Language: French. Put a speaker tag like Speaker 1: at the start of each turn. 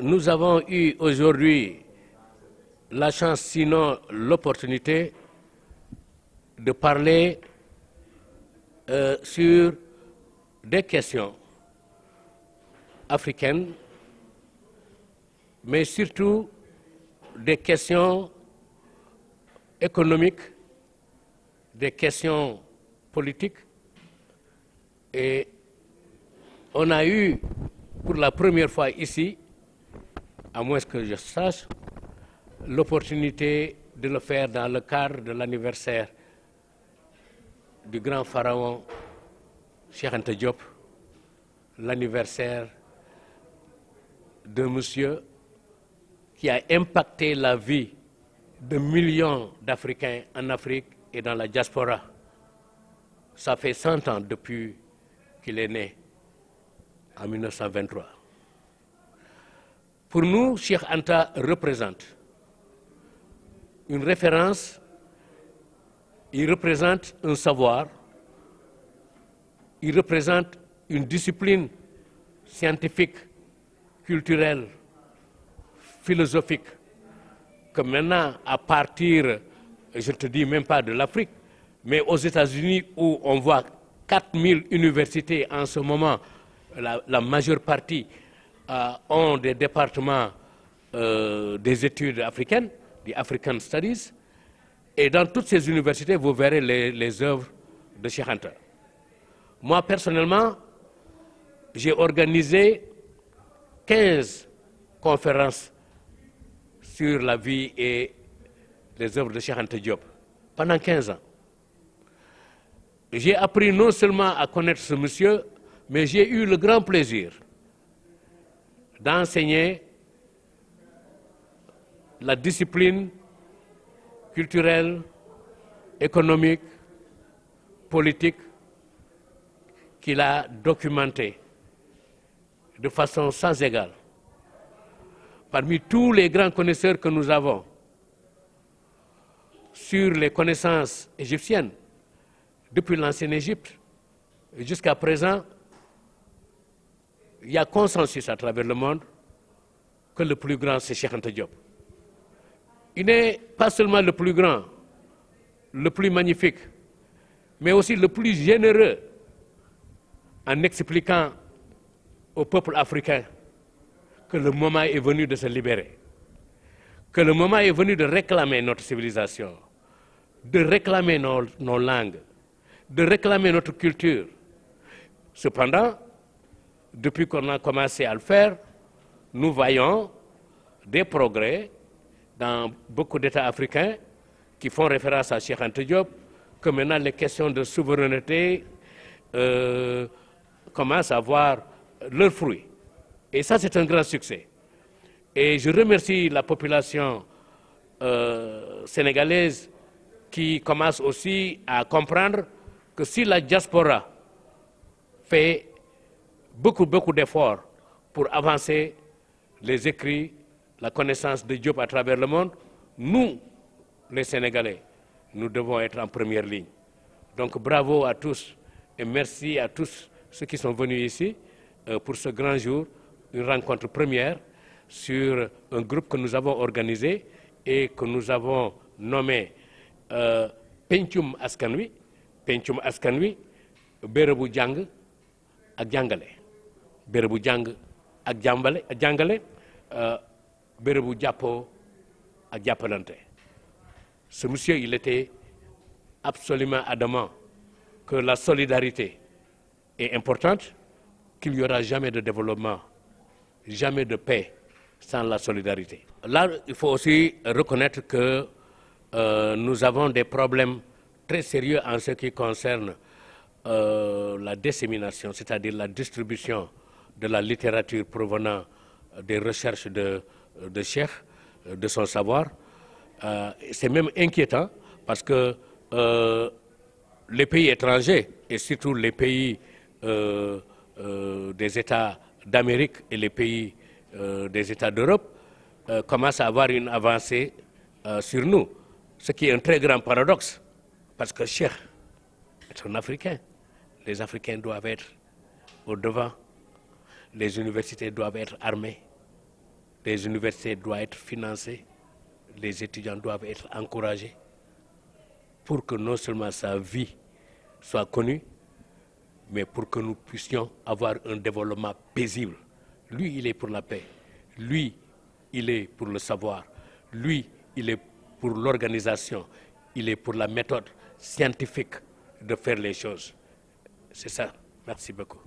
Speaker 1: nous avons eu aujourd'hui la chance, sinon l'opportunité, de parler sur des questions africaines, mais surtout des questions économiques, des questions politiques. Et on a eu, pour la première fois ici, à moins que je sache, l'opportunité de le faire dans le cadre de l'anniversaire du grand pharaon Cheikh Anta Diop, l'anniversaire d'un monsieur qui a impacté la vie de millions d'Africains en Afrique et dans la diaspora. Ça fait 100 ans depuis qu'il est né, en 1923. Pour nous, Cheikh Anta représente une référence, il représente un savoir, il représente une discipline scientifique, culturelle, philosophique, que maintenant, à partir, je ne te dis même pas de l'Afrique, mais aux États-Unis où on voit 4000 universités en ce moment, la majeure partie ont des départements des études africaines, des African Studies, et dans toutes ces universités, vous verrez les œuvres de Cheikh Anta. Moi, personnellement, j'ai organisé 15 conférences sur la vie et les œuvres de Cheikh Anta Diop pendant 15 ans. J'ai appris non seulement à connaître ce monsieur, mais j'ai eu le grand plaisir d'enseigner la discipline culturelle, économique, politique qu'il a documentée de façon sans égale. Parmi tous les grands connaisseurs que nous avons sur les connaissances égyptiennes, depuis l'ancienne Égypte jusqu'à présent, il y a consensus à travers le monde que le plus grand, c'est Cheikh Anta Diop. Il n'est pas seulement le plus grand, le plus magnifique, mais aussi le plus généreux en expliquant au peuple africain que le moment est venu de se libérer, que le moment est venu de réclamer notre civilisation, de réclamer nos langues, de réclamer notre culture. Cependant, depuis qu'on a commencé à le faire, nous voyons des progrès dans beaucoup d'États africains qui font référence à Cheikh Anta Diop, que maintenant les questions de souveraineté commencent à voir leurs fruits. Et ça, c'est un grand succès. Et je remercie la population sénégalaise qui commence aussi à comprendre que si la diaspora fait beaucoup d'efforts pour avancer les écrits, la connaissance de Diop à travers le monde, nous, les Sénégalais, nous devons être en première ligne. Donc bravo à tous et merci à tous ceux qui sont venus ici pour ce grand jour, une rencontre première sur un groupe que nous avons organisé et que nous avons nommé Pencum Askan Wi. Pencum Askan Wi, bérébu jàng ak jàngale, bérébu jàng ak jàngale, bérébu jàppoo ak jàppalante. Ce monsieur, il était absolument adamant que la solidarité est importante, qu'il n'y aura jamais de développement, jamais de paix sans la solidarité. Là, il faut aussi reconnaître que nous avons des problèmes très sérieux en ce qui concerne la dissémination, c'est-à-dire la distribution de la littérature provenant des recherches de Cheikh, de son savoir. C'est même inquiétant parce que les pays étrangers, et surtout les pays des États d'Amérique et les pays des États d'Europe, commencent à avoir une avancée sur nous. Ce qui est un très grand paradoxe, parce que Cheikh est un Africain. Les Africains doivent être au devant, les universités doivent être armées, les universités doivent être financées, les étudiants doivent être encouragés pour que non seulement sa vie soit connue, mais pour que nous puissions avoir un développement paisible. Lui, il est pour la paix. Lui, il est pour le savoir. Lui, il est pour l'organisation. Il est pour la méthode scientifique de faire les choses. C'est ça. Merci beaucoup.